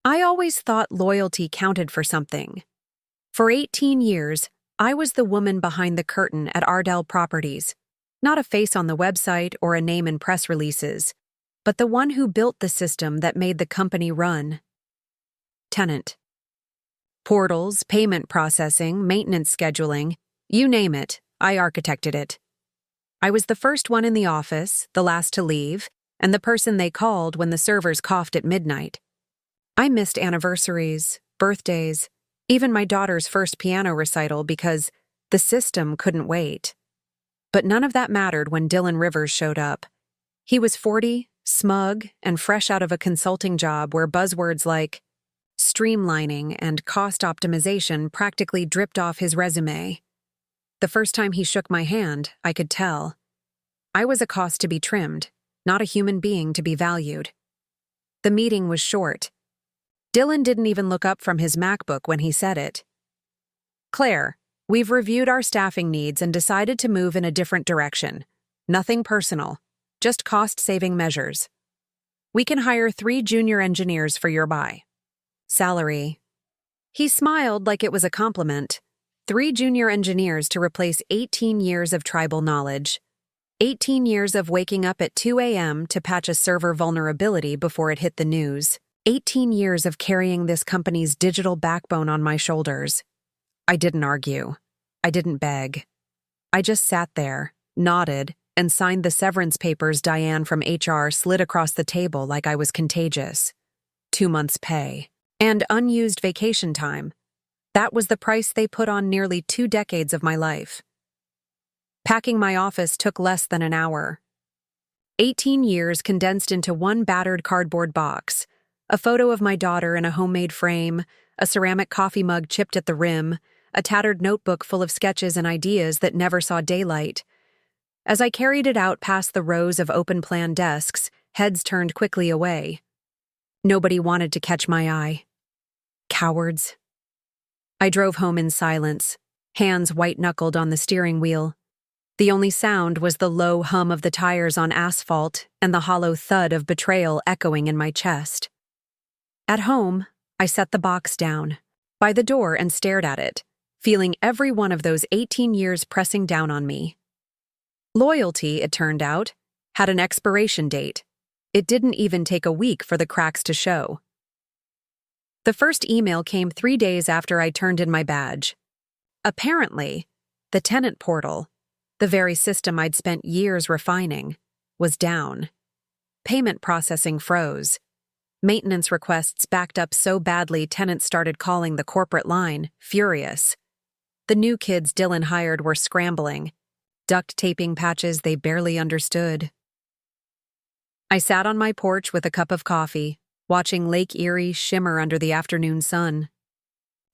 I always thought loyalty counted for something. For 18 years, I was the woman behind the curtain at Ardell Properties, not a face on the website or a name in press releases, but the one who built the system that made the company run. Tenant. Portals, payment processing, maintenance scheduling, you name it, I architected it. I was the first one in the office, the last to leave, and the person they called when the servers coughed at midnight. I missed anniversaries, birthdays, even my daughter's first piano recital because the system couldn't wait. But none of that mattered when Dylan Rivers showed up. He was 40, smug, and fresh out of a consulting job where buzzwords like streamlining and cost optimization practically dripped off his resume. The first time he shook my hand, I could tell. I was a cost to be trimmed, not a human being to be valued. The meeting was short. Dylan didn't even look up from his MacBook when he said it. "Claire, we've reviewed our staffing needs and decided to move in a different direction. Nothing personal, just cost-saving measures. We can hire 3 junior engineers for your buy. Salary." He smiled like it was a compliment. 3 junior engineers to replace 18 years of tribal knowledge. 18 years of waking up at 2 a.m. to patch a server vulnerability before it hit the news. 18 years of carrying this company's digital backbone on my shoulders. I didn't argue. I didn't beg. I just sat there, nodded, and signed the severance papers Diane from HR slid across the table like I was contagious. 2 months' pay. And unused vacation time. That was the price they put on nearly 2 decades of my life. Packing my office took less than an hour. 18 years condensed into one battered cardboard box, a photo of my daughter in a homemade frame, a ceramic coffee mug chipped at the rim, a tattered notebook full of sketches and ideas that never saw daylight. As I carried it out past the rows of open-plan desks, heads turned quickly away. Nobody wanted to catch my eye. Cowards. I drove home in silence, hands white-knuckled on the steering wheel. The only sound was the low hum of the tires on asphalt and the hollow thud of betrayal echoing in my chest. At home, I set the box down, by the door, and stared at it, feeling every one of those 18 years pressing down on me. Loyalty, it turned out, had an expiration date. It didn't even take a week for the cracks to show. The first email came 3 days after I turned in my badge. Apparently, the tenant portal, the very system I'd spent years refining, was down. Payment processing froze. Maintenance requests backed up so badly tenants started calling the corporate line, furious. The new kids Dylan hired were scrambling, duct taping patches they barely understood. I sat on my porch with a cup of coffee, watching Lake Erie shimmer under the afternoon sun.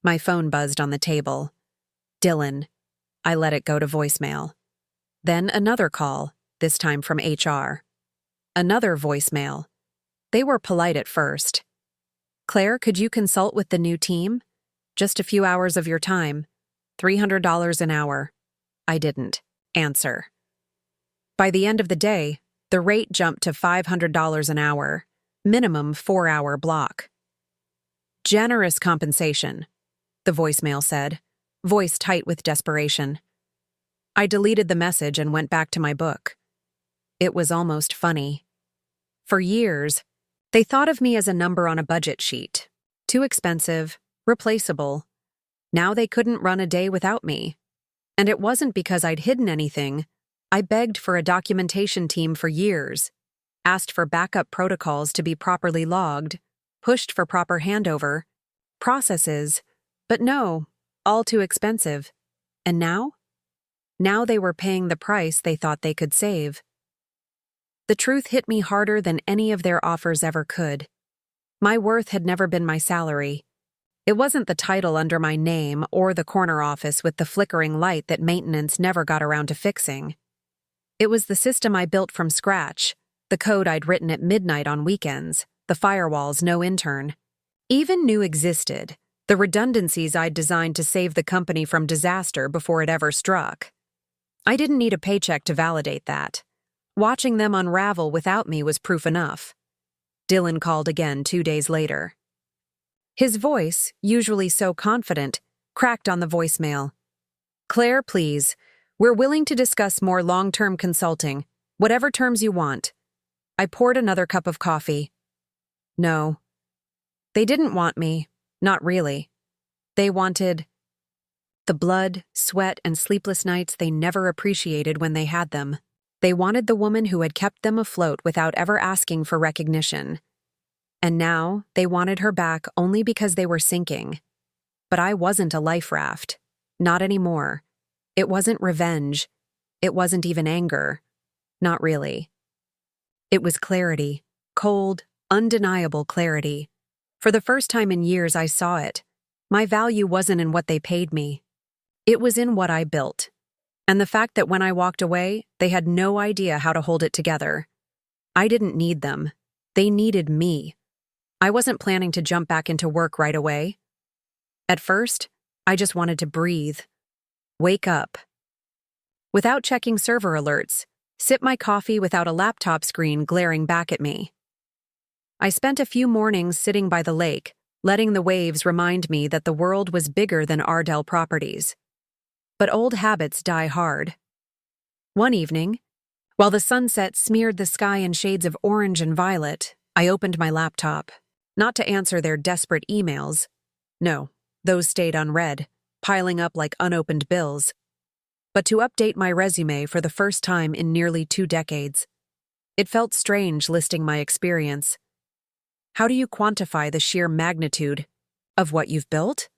My phone buzzed on the table. Dylan. I let it go to voicemail. Then another call, this time from HR. Another voicemail. They were polite at first. "Claire, could you consult with the new team? Just a few hours of your time. $300 an hour." I didn't answer. By the end of the day, the rate jumped to $500 an hour, minimum 4-hour block. "Generous compensation," the voicemail said, voice tight with desperation. I deleted the message and went back to my book. It was almost funny. For years, they thought of me as a number on a budget sheet. Too expensive, replaceable. Now they couldn't run a day without me. And it wasn't because I'd hidden anything. I begged for a documentation team for years, asked for backup protocols to be properly logged, pushed for proper handover, processes, but no, all too expensive. And now? Now they were paying the price they thought they could save. The truth hit me harder than any of their offers ever could. My worth had never been my salary. It wasn't the title under my name or the corner office with the flickering light that maintenance never got around to fixing. It was the system I built from scratch, the code I'd written at midnight on weekends, the firewalls no intern even knew existed, the redundancies I'd designed to save the company from disaster before it ever struck. I didn't need a paycheck to validate that. Watching them unravel without me was proof enough. Dylan called again 2 days later. His voice, usually so confident, cracked on the voicemail. "Claire, please. We're willing to discuss more long-term consulting, whatever terms you want." I poured another cup of coffee. No. They didn't want me. Not really. They wanted the blood, sweat, and sleepless nights they never appreciated when they had them. They wanted the woman who had kept them afloat without ever asking for recognition. And now they wanted her back only because they were sinking. But I wasn't a life raft. Not anymore. It wasn't revenge. It wasn't even anger. Not really. It was clarity. Cold, undeniable clarity. For the first time in years, I saw it. My value wasn't in what they paid me. It was in what I built. And the fact that when I walked away, they had no idea how to hold it together. I didn't need them. They needed me. I wasn't planning to jump back into work right away. At first, I just wanted to breathe. Wake up. Without checking server alerts, sip my coffee without a laptop screen glaring back at me. I spent a few mornings sitting by the lake, letting the waves remind me that the world was bigger than Ardell Properties. But old habits die hard. One evening, while the sunset smeared the sky in shades of orange and violet, I opened my laptop, not to answer their desperate emails. No, those stayed unread, piling up like unopened bills, but to update my resume for the first time in nearly 2 decades. It felt strange listing my experience. How do you quantify the sheer magnitude of what you've built?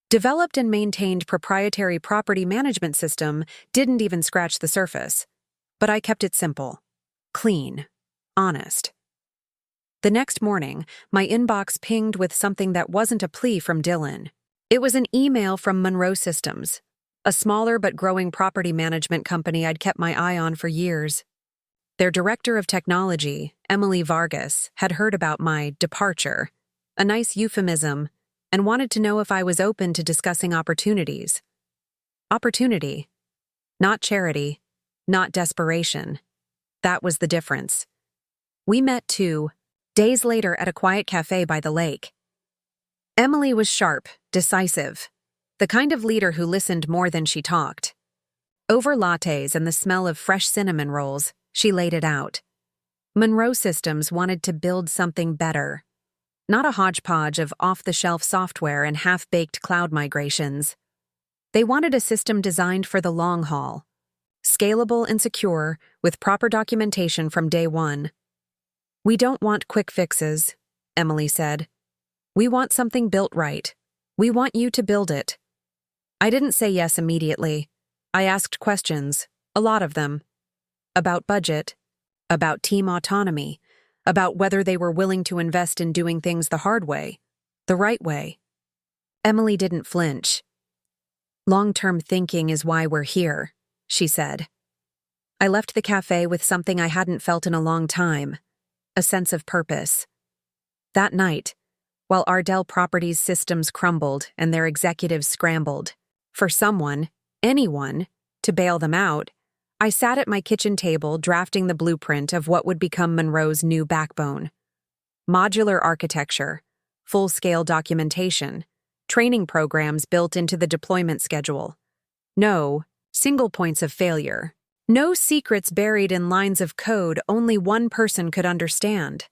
Developed and maintained proprietary property management system didn't even scratch the surface, but I kept it simple, clean, honest. The next morning, my inbox pinged with something that wasn't a plea from Dylan. It was an email from Monroe Systems, a smaller but growing property management company I'd kept my eye on for years. Their director of technology, Emily Vargas, had heard about my departure, a nice euphemism, and wanted to know if I was open to discussing opportunities. Opportunity. Not charity. Not desperation. That was the difference. We met 2 days later at a quiet cafe by the lake. Emily was sharp, decisive, the kind of leader who listened more than she talked. Over lattes and the smell of fresh cinnamon rolls, she laid it out. Monroe Systems wanted to build something better. Not a hodgepodge of off-the-shelf software and half-baked cloud migrations. They wanted a system designed for the long haul, scalable and secure, with proper documentation from day one. "We don't want quick fixes," Emily said. "We want something built right. We want you to build it." I didn't say yes immediately. I asked questions, a lot of them. About budget, about team autonomy, about whether they were willing to invest in doing things the hard way, the right way. Emily didn't flinch. "Long-term thinking is why we're here," she said. I left the cafe with something I hadn't felt in a long time, a sense of purpose. That night, while Ardell Properties systems crumbled and their executives scrambled, for someone, anyone, to bail them out, I sat at my kitchen table drafting the blueprint of what would become Monroe's new backbone. Modular architecture, full-scale documentation, training programs built into the deployment schedule. No single points of failure. No secrets buried in lines of code only one person could understand.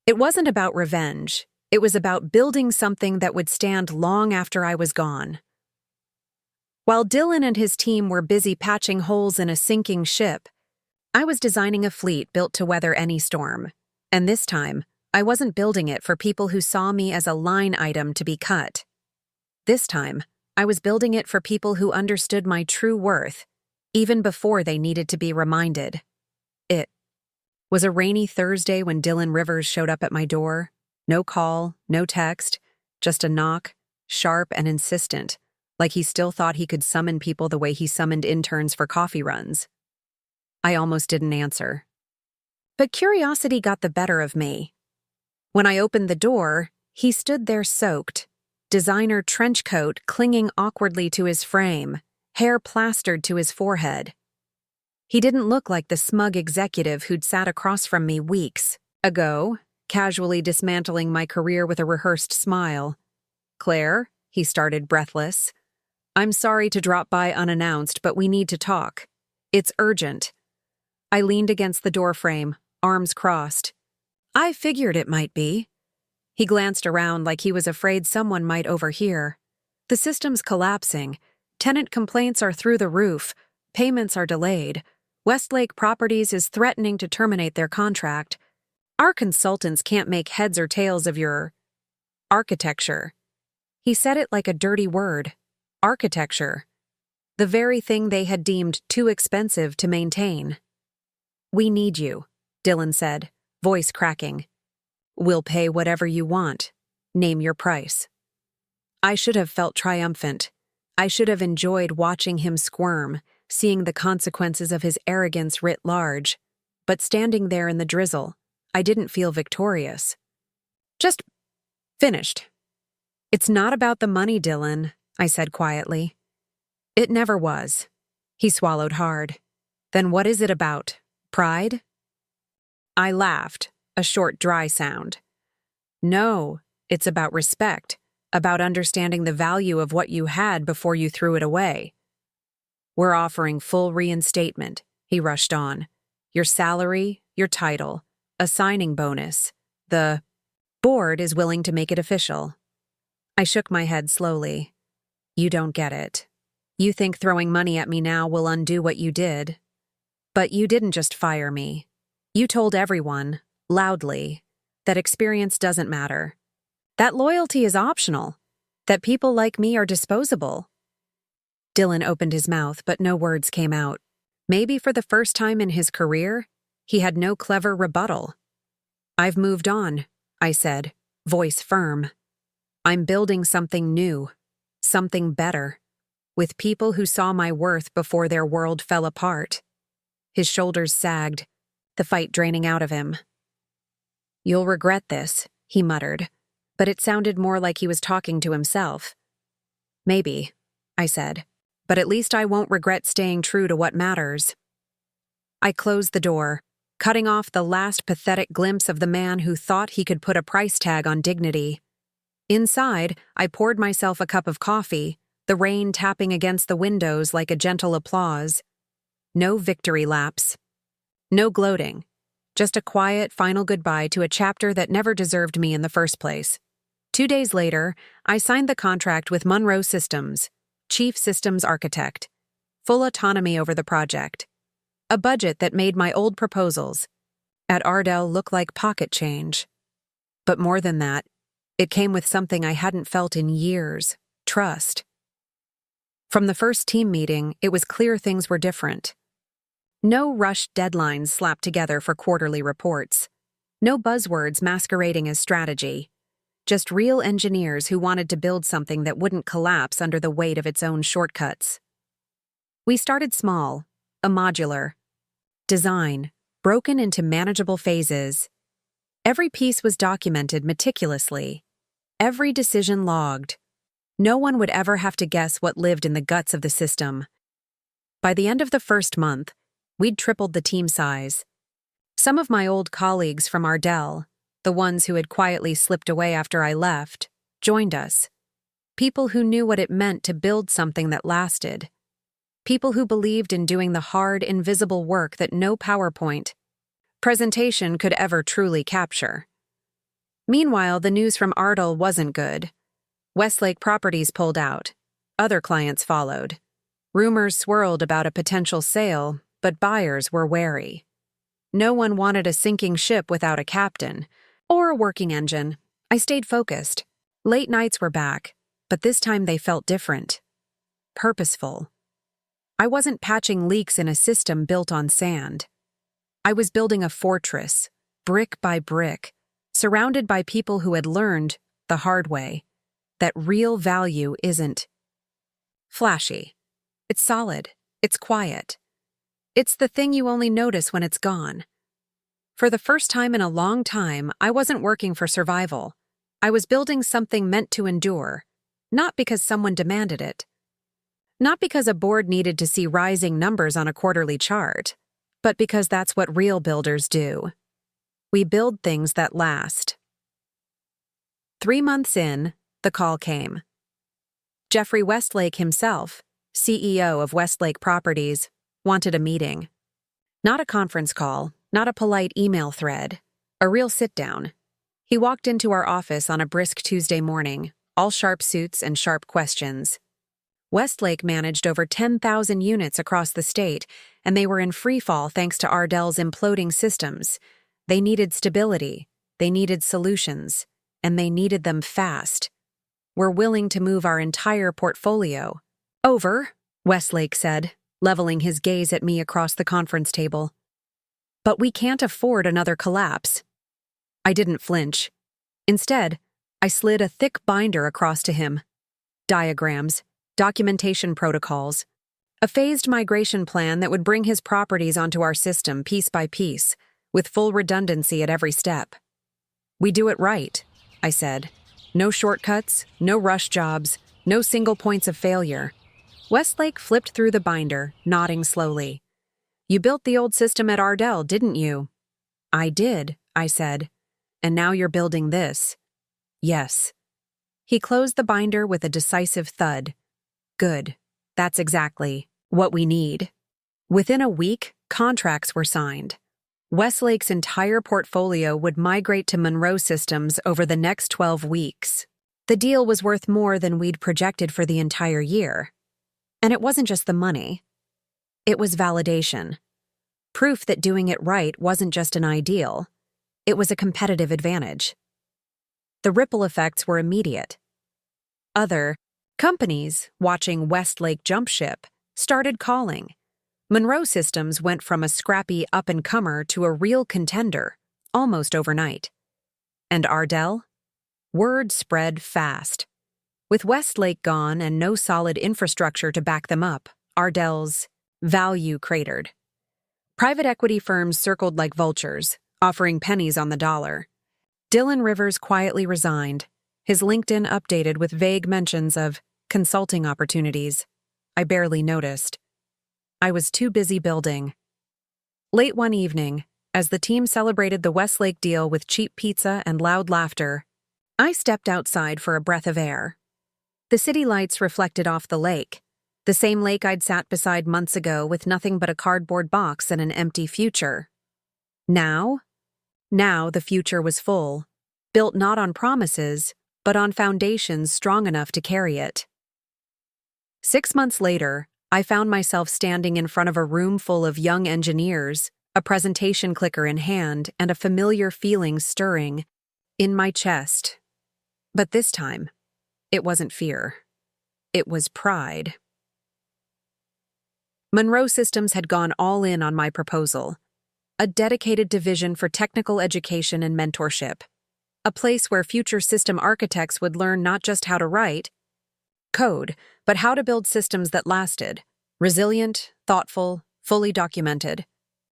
It wasn't about revenge. It was about building something that would stand long after I was gone. While Dylan and his team were busy patching holes in a sinking ship, I was designing a fleet built to weather any storm. And this time, I wasn't building it for people who saw me as a line item to be cut. This time, I was building it for people who understood my true worth, even before they needed to be reminded. It was a rainy Thursday when Dylan Rivers showed up at my door. No call, no text, just a knock, sharp and insistent, like he still thought he could summon people the way he summoned interns for coffee runs. I almost didn't answer. But curiosity got the better of me. When I opened the door, he stood there soaked, designer trench coat clinging awkwardly to his frame, hair plastered to his forehead. He didn't look like the smug executive who'd sat across from me weeks ago, casually dismantling my career with a rehearsed smile. "Claire," he started, breathless. "I'm sorry to drop by unannounced, but we need to talk. It's urgent." I leaned against the doorframe, arms crossed. "I figured it might be." He glanced around like he was afraid someone might overhear. "The system's collapsing. Tenant complaints are through the roof. Payments are delayed. Westlake Properties is threatening to terminate their contract. Our consultants can't make heads or tails of your architecture." He said it like a dirty word. Architecture. The very thing they had deemed too expensive to maintain. "We need you," Dylan said, voice cracking. "We'll pay whatever you want. Name your price." I should have felt triumphant. I should have enjoyed watching him squirm, seeing the consequences of his arrogance writ large. But standing there in the drizzle, I didn't feel victorious. Just finished. "It's not about the money, Dylan," I said quietly. "It never was." He swallowed hard. "Then what is it about? Pride?" I laughed, a short, dry sound. "No, it's about respect, about understanding the value of what you had before you threw it away. We're offering full reinstatement," he rushed on. "Your salary, your title, a signing bonus. The board is willing to make it official." I shook my head slowly. "You don't get it. You think throwing money at me now will undo what you did. But you didn't just fire me. You told everyone, loudly, that experience doesn't matter. That loyalty is optional. That people like me are disposable." Dylan opened his mouth, but no words came out. Maybe for the first time in his career, he had no clever rebuttal. "I've moved on," I said, voice firm. "I'm building something new, something better, with people who saw my worth before their world fell apart." His shoulders sagged, the fight draining out of him. "You'll regret this," he muttered, but it sounded more like he was talking to himself. "Maybe," I said, "but at least I won't regret staying true to what matters." I closed the door, cutting off the last pathetic glimpse of the man who thought he could put a price tag on dignity. Inside, I poured myself a cup of coffee, the rain tapping against the windows like a gentle applause. No victory laps. No gloating. Just a quiet, final goodbye to a chapter that never deserved me in the first place. 2 days later, I signed the contract with Monroe Systems, Chief Systems Architect. Full autonomy over the project. A budget that made my old proposals at Ardell look like pocket change. But more than that, it came with something I hadn't felt in years: trust. From the first team meeting, it was clear things were different. No rushed deadlines slapped together for quarterly reports. No buzzwords masquerading as strategy. Just real engineers who wanted to build something that wouldn't collapse under the weight of its own shortcuts. We started small, a modular design, broken into manageable phases. Every piece was documented meticulously. Every decision logged. No one would ever have to guess what lived in the guts of the system. By the end of the first month, we'd tripled the team size. Some of my old colleagues from Ardell, the ones who had quietly slipped away after I left, joined us. People who knew what it meant to build something that lasted. People who believed in doing the hard, invisible work that no PowerPoint presentation could ever truly capture. Meanwhile, the news from Ardell wasn't good. Westlake Properties pulled out. Other clients followed. Rumors swirled about a potential sale, but buyers were wary. No one wanted a sinking ship without a captain or a working engine. I stayed focused. Late nights were back, but this time they felt different. Purposeful. I wasn't patching leaks in a system built on sand. I was building a fortress, brick by brick, surrounded by people who had learned, the hard way, that real value isn't flashy. It's solid. It's quiet. It's the thing you only notice when it's gone. For the first time in a long time, I wasn't working for survival. I was building something meant to endure, not because someone demanded it. Not because a board needed to see rising numbers on a quarterly chart, but because that's what real builders do. We build things that last. 3 months in, the call came. Jeffrey Westlake himself, CEO of Westlake Properties, wanted a meeting. Not a conference call, not a polite email thread, a real sit-down. He walked into our office on a brisk Tuesday morning, all sharp suits and sharp questions. Westlake managed over 10,000 units across the state, and they were in freefall thanks to Ardell's imploding systems. They needed stability, they needed solutions, and they needed them fast. We're willing to move our entire portfolio. Over, Westlake said, leveling his gaze at me across the conference table. But we can't afford another collapse. I didn't flinch. Instead, I slid a thick binder across to him. Diagrams, documentation protocols, a phased migration plan that would bring his properties onto our system piece by piece, with full redundancy at every step. We do it right, I said. No shortcuts, no rush jobs, no single points of failure. Westlake flipped through the binder, nodding slowly. You built the old system at Ardell, didn't you? I did, I said. And now you're building this. Yes. He closed the binder with a decisive thud. Good. That's exactly what we need. Within a week, contracts were signed. Westlake's entire portfolio would migrate to Monroe Systems over the next 12 weeks. The deal was worth more than we'd projected for the entire year. And it wasn't just the money. It was validation. Proof that doing it right wasn't just an ideal. It was a competitive advantage. The ripple effects were immediate. Other companies, watching Westlake jump ship, started calling. Monroe Systems went from a scrappy up-and-comer to a real contender, almost overnight. And Ardell? Word spread fast. With Westlake gone and no solid infrastructure to back them up, Ardell's value cratered. Private equity firms circled like vultures, offering pennies on the dollar. Dylan Rivers quietly resigned, his LinkedIn updated with vague mentions of consulting opportunities. I barely noticed. I was too busy building. Late one evening, as the team celebrated the Westlake deal with cheap pizza and loud laughter, I stepped outside for a breath of air. The city lights reflected off the lake, the same lake I'd sat beside months ago with nothing but a cardboard box and an empty future. Now the future was full, built not on promises, but on foundations strong enough to carry it. 6 months later, I found myself standing in front of a room full of young engineers, a presentation clicker in hand, and a familiar feeling stirring in my chest. But this time, it wasn't fear. It was pride. Monroe Systems had gone all in on my proposal. A dedicated division for technical education and mentorship. A place where future system architects would learn not just how to write code, but how to build systems that lasted. Resilient, thoughtful, fully documented.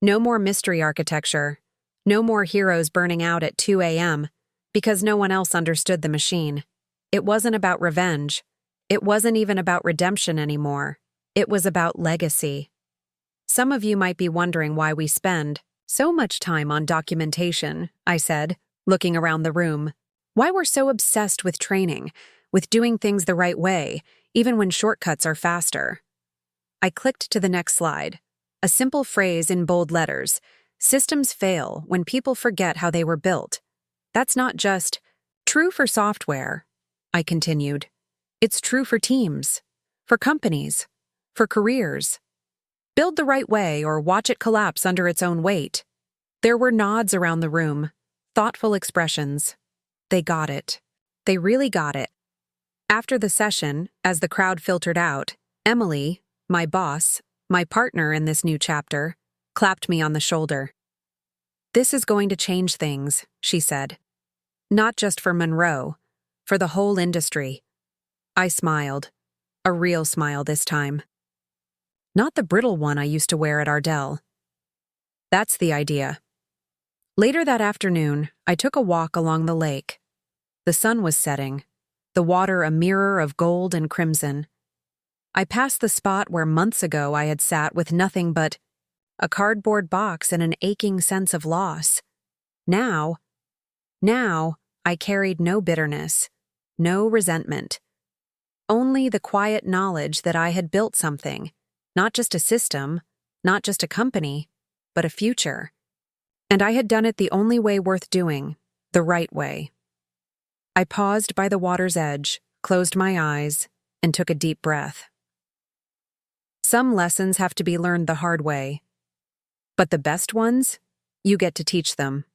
No more mystery architecture. No more heroes burning out at 2 a.m. because no one else understood the machine. It wasn't about revenge. It wasn't even about redemption anymore. It was about legacy. Some of you might be wondering why we spend so much time on documentation, I said, looking around the room. Why we're so obsessed with training, with doing things the right way, even when shortcuts are faster. I clicked to the next slide. A simple phrase in bold letters. Systems fail when people forget how they were built. That's not just true for software, I continued. It's true for teams, for companies, for careers. Build the right way or watch it collapse under its own weight. There were nods around the room, thoughtful expressions. They got it. They really got it. After the session, as the crowd filtered out, Emily, my boss, my partner in this new chapter, clapped me on the shoulder. This is going to change things, she said. Not just for Monroe, for the whole industry. I smiled. A real smile this time. Not the brittle one I used to wear at Ardell. That's the idea. Later that afternoon, I took a walk along the lake. The sun was setting, the water a mirror of gold and crimson. I passed the spot where months ago I had sat with nothing but a cardboard box and an aching sense of loss. Now, now, I carried no bitterness, no resentment, only the quiet knowledge that I had built something, not just a system, not just a company, but a future. And I had done it the only way worth doing, the right way. I paused by the water's edge, closed my eyes, and took a deep breath. Some lessons have to be learned the hard way, but the best ones, you get to teach them.